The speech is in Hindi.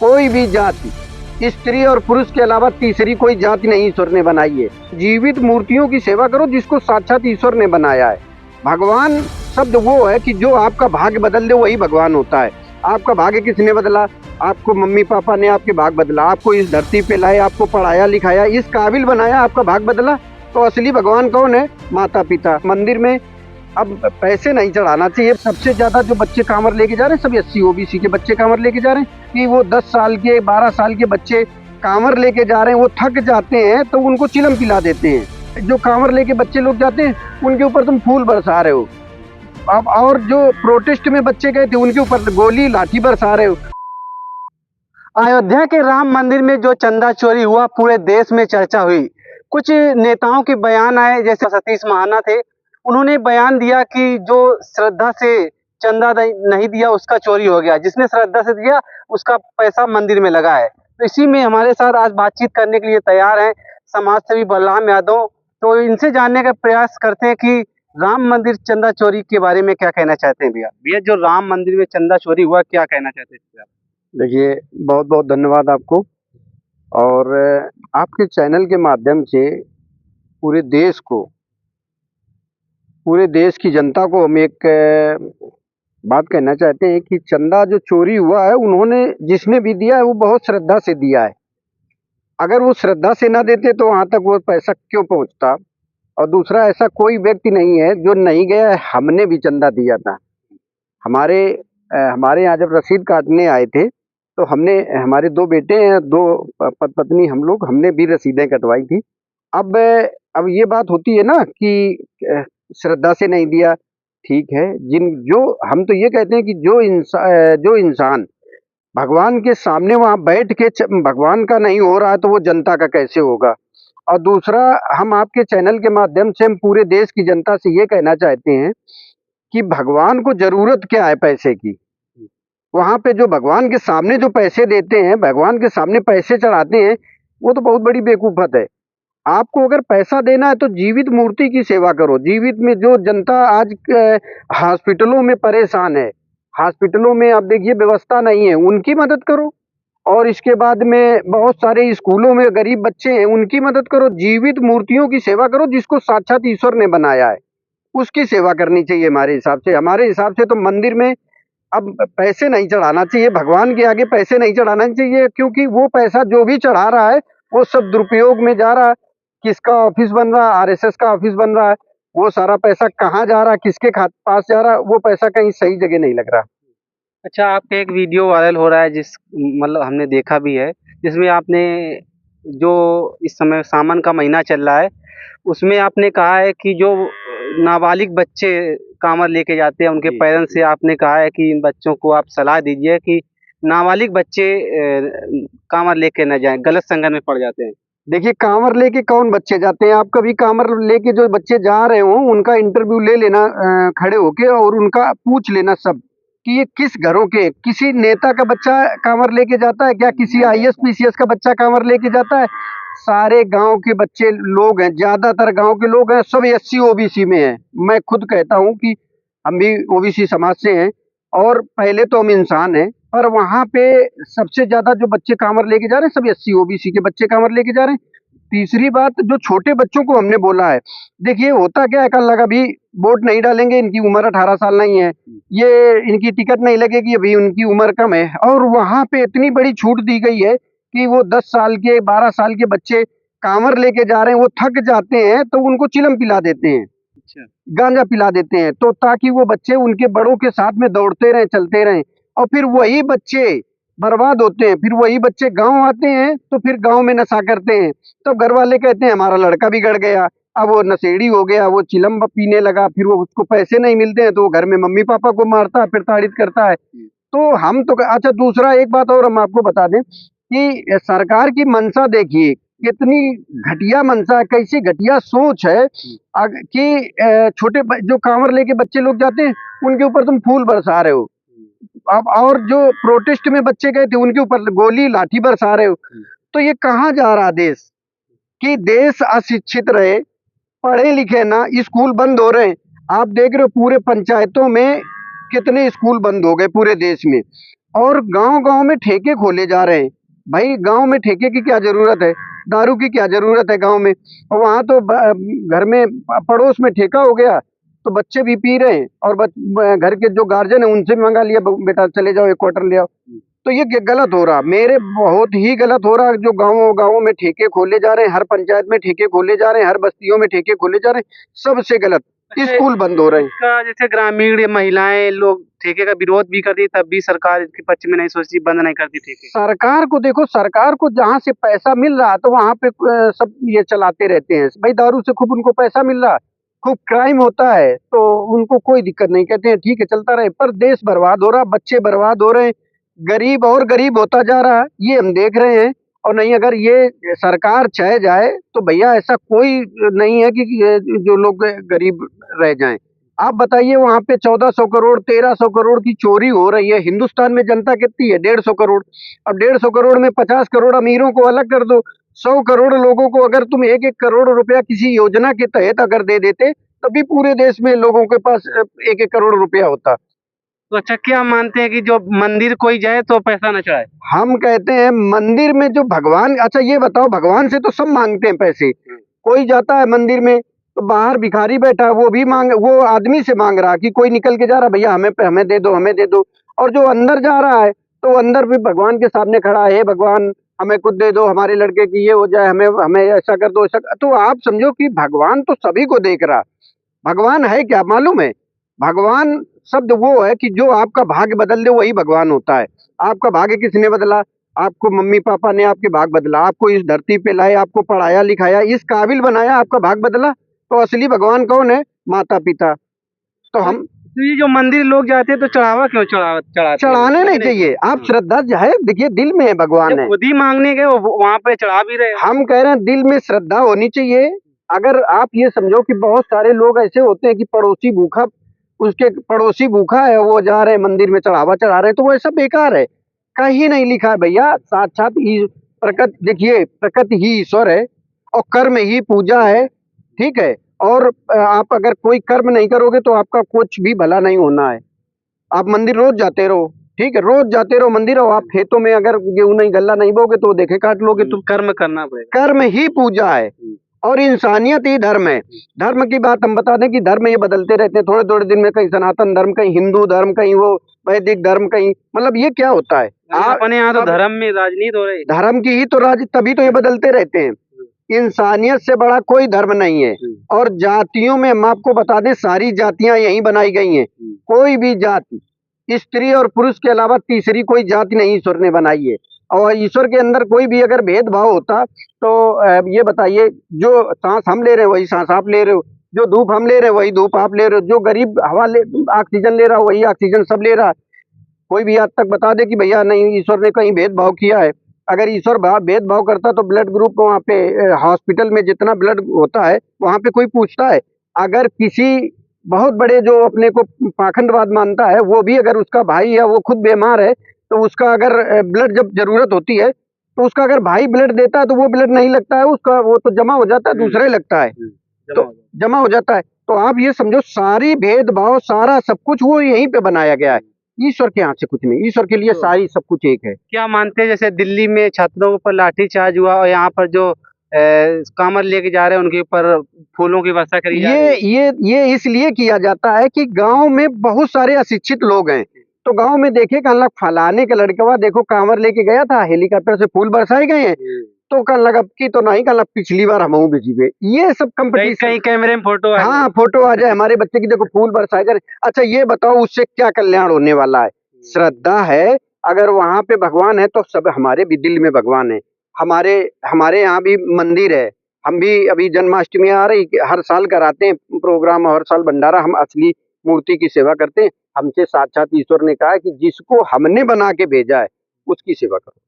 कोई भी जाति स्त्री और पुरुष के अलावा तीसरी कोई जाति नहीं ईश्वर ने बनाई है। जीवित मूर्तियों की सेवा करो जिसको साक्षात ईश्वर ने बनाया है। भगवान शब्द वो है कि जो आपका भाग्य बदल दे वही भगवान होता है। आपका भाग्य किसने बदला? आपको मम्मी पापा ने आपके भाग बदला, आपको इस धरती पे लाए, आपको पढ़ाया लिखाया, इस काबिल बनाया, आपका भाग बदला। तो असली भगवान कौन है? माता पिता। मंदिर में अब पैसे नहीं चढ़ाना चाहिए। सबसे ज्यादा जो बच्चे कांवर लेके जा रहे हैं सब एससी ओबीसी के बच्चे कांवर लेके जा रहे हैं कि वो 10 साल के 12 साल के बच्चे कांवर लेके जा रहे हैं, वो थक जाते हैं तो उनको चिलम पिला देते हैं। जो कांवर लेके बच्चे लोग जाते हैं उनके ऊपर तुम फूल बरसा रहे हो। अब और जो प्रोटेस्ट में बच्चे गए थे उनके ऊपर गोली लाठी बरसा रहे हो। अयोध्या के राम मंदिर में जो चंदा चोरी हुआ पूरे देश में चर्चा हुई। कुछ नेताओं के बयान आए, जैसे सतीश महाना थे, उन्होंने बयान दिया कि जो श्रद्धा से चंदा नहीं दिया उसका चोरी हो गया, जिसने श्रद्धा से दिया उसका पैसा मंदिर में लगा है। तो इसी में हमारे साथ आज बातचीत करने के लिए तैयार हैं समाज सेवी बलराम यादव। तो इनसे जानने का प्रयास करते हैं कि राम मंदिर चंदा चोरी के बारे में क्या कहना चाहते हैं। भैया जो राम मंदिर में चंदा चोरी हुआ, क्या कहना चाहते हैं? देखिए, बहुत बहुत धन्यवाद आपको, और आपके चैनल के माध्यम से पूरे देश की जनता को हम एक बात कहना चाहते हैं कि चंदा जो चोरी हुआ है, उन्होंने जिसने भी दिया है वो बहुत श्रद्धा से दिया है। अगर वो श्रद्धा से ना देते तो वहाँ तक वो पैसा क्यों पहुँचता? और दूसरा, ऐसा कोई व्यक्ति नहीं है जो नहीं गया है। हमने भी चंदा दिया था। हमारे यहाँ जब रसीद काटने आए थे तो हमने, हमारे 2 बेटे हैं, 2 पत्नी हम लोग, हमने भी रसीदें कटवाई थी। अब ये बात होती है ना कि श्रद्धा से नहीं दिया, ठीक है। हम तो ये कहते हैं कि जो इंसान भगवान के सामने वहाँ बैठ के भगवान का नहीं हो रहा है तो वो जनता का कैसे होगा? और दूसरा, हम आपके चैनल के माध्यम से हम पूरे देश की जनता से ये कहना चाहते हैं कि भगवान को जरूरत क्या है पैसे की? वहाँ पे जो भगवान के सामने जो पैसे देते हैं, भगवान के सामने पैसे चढ़ाते हैं, वो तो बहुत बड़ी बेवकूफत है। आपको अगर पैसा देना है तो जीवित मूर्ति की सेवा करो। जीवित में जो जनता आज हॉस्पिटलों में परेशान है, हॉस्पिटलों में आप देखिए व्यवस्था नहीं है, उनकी मदद करो। और इसके बाद में बहुत सारे स्कूलों में गरीब बच्चे हैं, उनकी मदद करो। जीवित मूर्तियों की सेवा करो जिसको साक्षात ईश्वर ने बनाया है, उसकी सेवा करनी चाहिए। हमारे हिसाब से तो मंदिर में अब पैसे नहीं चढ़ाना चाहिए, भगवान के आगे पैसे नहीं चढ़ाना चाहिए, क्योंकि वो पैसा जो भी चढ़ा रहा है वो सब दुरुपयोग में जा रहा है। किसका ऑफिस बन रहा है? आरएसएस का ऑफिस बन रहा है। वो सारा पैसा कहाँ जा रहा है, किसके पास जा रहा है? वो पैसा कहीं सही जगह नहीं लग रहा। अच्छा, आपका एक वीडियो वायरल हो रहा है, मतलब हमने देखा भी है, जिसमें आपने, जो इस समय सावन का महीना चल रहा है, उसमें आपने कहा है कि जो नाबालिग बच्चे कांवर लेके जाते हैं उनके पेरेंट्स से आपने कहा है कि इन बच्चों को आप सलाह दीजिए कि नाबालिग बच्चे कांवर लेके न जाएं, गलत संगत में पड़ जाते हैं। देखिए, कांवर लेके कौन बच्चे जाते हैं? आप कभी कांवर लेके जो बच्चे जा रहे हो उनका इंटरव्यू ले लेना खड़े होके, और उनका पूछ लेना सब कि ये किस घरों के। किसी नेता का बच्चा कांवर लेके जाता है क्या? किसी आईएएस पीसीएस का बच्चा कांवर लेके जाता है? सारे गांव के बच्चे लोग हैं, ज्यादातर गांव के लोग हैं, सब एससी ओबीसी में हैं। मैं खुद कहता हूं कि हम भी ओबीसी समाज से हैं, और पहले तो हम इंसान हैं, पर वहां पे सबसे ज्यादा जो बच्चे कांवर लेके जा रहे हैं सब एससी ओबीसी के बच्चे कांवर लेके जा रहे हैं। तीसरी बात, जो छोटे बच्चों को हमने बोला है, देखिए होता क्या है, कल लगा अभी वोट नहीं डालेंगे, इनकी उम्र 18 साल नहीं है, ये इनकी टिकट नहीं लगेगी, अभी उनकी उम्र कम है, और वहां पे इतनी बड़ी छूट दी गई है कि वो 10 साल के 12 साल के बच्चे कांवर लेके जा रहे हैं, वो थक जाते हैं तो उनको चिलम पिला देते हैं, गांजा पिला देते हैं, तो ताकि वो बच्चे उनके बड़ों के साथ में दौड़ते रहें, चलते रहें। और फिर वही बच्चे बर्बाद होते हैं। फिर वही बच्चे गांव आते हैं तो फिर गांव में नशा करते हैं, तो घर वाले कहते हैं हमारा लड़का बिगड़ गया, अब वो नशेड़ी हो गया, वो चिलम पीने लगा, फिर वो उसको पैसे नहीं मिलते हैं तो वो घर में मम्मी पापा को मारता है, फिर ताड़ित करता है। तो हम तो अच्छा, दूसरा एक बात और हम आपको बता दें कि सरकार की मंशा देखिए, कितनी घटिया मंशा है, कैसी घटिया सोच है कि छोटे जो कांवर लेके बच्चे लोग जाते हैं उनके ऊपर तुम फूल बरसा रहे हो। अब और जो प्रोटेस्ट में बच्चे गए थे उनके ऊपर गोली लाठी बरसा रहे हो। तो ये कहाँ जा रहा देश? कि देश अशिक्षित रहे, पढ़े लिखे ना, स्कूल बंद हो रहे हैं। आप देख रहे हो पूरे पंचायतों में कितने स्कूल बंद हो गए पूरे देश में। और गांव-गांव में ठेके खोले जा रहे हैं। भाई गांव में ठेके की क्या जरूरत है? दारू की क्या जरूरत है गांव में? और वहां तो घर में पड़ोस में ठेका हो गया तो बच्चे भी पी रहे हैं और घर के जो गार्जियन है उनसे भी मंगा लिया, बेटा चले जाओ 1 क्वार्टर ले आओ। तो ये गलत हो रहा, मेरे बहुत ही गलत हो रहा। जो गाँव-गाँव में ठेके खोले जा रहे हैं, हर पंचायत में ठेके खोले जा रहे हैं, हर बस्तियों में ठेके खोले जा रहे हैं, सबसे गलत। स्कूल बंद हो रहे हैं। इसका जैसे ग्रामीण महिलाएं लोग ठेके का विरोध भी करती, तब भी सरकार इसके पक्ष में नहीं सोचती, बंद नहीं करती ठेके। सरकार को देखो, सरकार को जहाँ से पैसा मिल रहा है तो वहाँ पे सब ये चलाते रहते हैं। भाई दारू से खूब उनको पैसा मिल रहा है, खूब क्राइम होता है तो उनको कोई दिक्कत नहीं, कहते हैं ठीक है चलता रहे। पर देश बर्बाद हो रहा, बच्चे बर्बाद हो रहे हैं, गरीब और गरीब होता जा रहा है, ये हम देख रहे हैं। और नहीं अगर ये सरकार चाहे जाए तो भैया ऐसा कोई नहीं है कि जो लोग गरीब रह जाएं। आप बताइए वहाँ पे 1400 करोड़ 1300 करोड़ की चोरी हो रही है। हिंदुस्तान में जनता कितनी है? 150 करोड़। अब 150 करोड़ में 50 करोड़ अमीरों को अलग कर दो, 100 करोड़ लोगों को अगर तुम 1-1 करोड़ रुपया किसी योजना के तहत अगर दे देते तभी पूरे देश में लोगों के पास 1-1 करोड़ रुपया होता। तो अच्छा, क्या मानते हैं कि जो मंदिर कोई जाए तो पैसा न चढ़ाए? हम कहते हैं मंदिर में जो भगवान, अच्छा ये बताओ, भगवान से तो सब मांगते हैं पैसे। कोई जाता है मंदिर में तो बाहर भिखारी बैठा है, वो भी वो आदमी से मांग रहा कि कोई निकल के जा रहा, भैया हमें दे दो, हमें दे दो। और जो अंदर जा रहा है तो अंदर भी भगवान के सामने खड़ा है, हे भगवान हमें कुछ दे दो, हमारे लड़के की ये हो जाए, हमें हमें ऐसा कर दो, ऐसा। तो आप समझो कि भगवान तो सभी को देख रहा। भगवान है क्या मालूम है? भगवान शब्द वो है कि जो आपका भाग्य बदल दे वही भगवान होता है। आपका भाग्य किसने बदला? आपको मम्मी पापा ने आपके भाग्य बदला, आपको इस धरती पे लाए, आपको पढ़ाया लिखाया, इस काबिल बनाया, आपका भाग्य बदला। तो असली भगवान कौन है? माता पिता। तो हम तो ये जो मंदिर लोग जाते हैं तो चढ़ावा क्यों चढ़ाते? चढ़ाने नहीं चाहिए। आप श्रद्धा जो है, देखिए दिल में है भगवान है। खुद ही मांगने गए वहां पे चढ़ा भी रहे हैं। हम कह रहे हैं दिल में श्रद्धा होनी चाहिए। अगर आप ये समझो कि बहुत सारे लोग ऐसे होते हैं कि पड़ोसी भूखा, उसके पड़ोसी भूखा है, वो जा रहे हैं मंदिर में चढ़ावा चढ़ा रहे हैं, तो वो ऐसा बेकार है। कहीं नहीं लिखा है भैया, साक्षात प्रकृति, देखिए प्रकृति ही ईश्वर है और कर्म ही पूजा है, ठीक है। और आप अगर कोई कर्म नहीं करोगे तो आपका कुछ भी भला नहीं होना है। आप मंदिर रोज जाते रहो, ठीक है, रोज जाते रहो मंदिर। और आप खेतों में अगर गेहूं नहीं गल्ला नहीं बोगे तो देखे काट लोगे तुम। कर्म करना पड़ेगा, कर्म ही पूजा है और इंसानियत ही धर्म है। धर्म की बात हम बता दें कि धर्म ये बदलते रहते हैं, थोड़े थोड़े दिन में कहीं सनातन धर्म, कहीं हिंदू धर्म, कहीं वो वैदिक धर्म, कहीं, मतलब ये क्या होता है? अपने यहाँ तो धर्म में राजनीति हो रही है। धर्म की ही तो तभी तो ये बदलते रहते हैं। इंसानियत से बड़ा कोई धर्म नहीं है। और जातियों में हम आपको बता दें, सारी जातियां यही बनाई गई हैं। कोई भी जाति, स्त्री और पुरुष के अलावा तीसरी कोई जाति नहीं ईश्वर ने बनाई है। और ईश्वर के अंदर कोई भी अगर भेदभाव होता तो ये बताइए, जो सांस हम ले रहे हैं वही सांस आप ले रहे हो, जो धूप हम ले रहे हैं वही धूप आप ले रहे हो, जो गरीब ऑक्सीजन ले रहा हो वही ऑक्सीजन सब ले रहा है। कोई भी आज तक बता दे कि भैया नहीं ईश्वर ने कहीं भेदभाव किया है। अगर ईश्वर भेदभाव करता तो ब्लड ग्रुप वहाँ पे हॉस्पिटल में जितना ब्लड होता है वहाँ पे कोई पूछता है? अगर किसी बहुत बड़े जो अपने को पाखंडवाद मानता है, वो भी अगर उसका भाई या वो खुद बीमार है तो उसका अगर ब्लड जब जरूरत होती है तो उसका अगर भाई ब्लड देता है तो वो ब्लड नहीं लगता है उसका, वो तो जमा हो जाता है, दूसरे लगता है, तो जमा हो जाता है। तो आप ये समझो सारी भेदभाव, सारा सब कुछ वो यहीं पे बनाया गया है। ईश्वर के यहाँ से कुछ नहीं, ईश्वर के लिए सारी सब कुछ एक है। क्या मानते हैं जैसे दिल्ली में छात्रों पर लाठीचार्ज हुआ और यहाँ पर जो कामर लेके जा रहे हैं उनके ऊपर फूलों की वर्षा करी जा रही है? ये इसलिए किया जाता है कि गांव में बहुत सारे अशिक्षित लोग हैं। तो गांव में देखे कहने फलाने का लड़का देखो कांवर लेके गया था, हेलीकॉप्टर से फूल बरसाए गए हैं, तो कहने लगा कि तो नहीं, कहने पिछली बार हम भेजी। ये सब कंपटीशन, कहीं कैमरे में फोटो, हाँ फोटो आ जाए हमारे बच्चे की, देखो फूल बरसाए जा रहे। अच्छा ये बताओ उससे क्या कल्याण होने वाला है? श्रद्धा है, अगर वहां पे भगवान है तो सब हमारे भी दिल में भगवान है। हमारे यहाँ भी मंदिर है, हम भी अभी जन्माष्टमी आ रही, हर साल कराते हैं प्रोग्राम, हर साल भंडारा, हम असली मूर्ति की सेवा करते हैं। हमसे साक्षात ईश्वर ने कहा है कि जिसको हमने बना के भेजा है उसकी सेवा करो।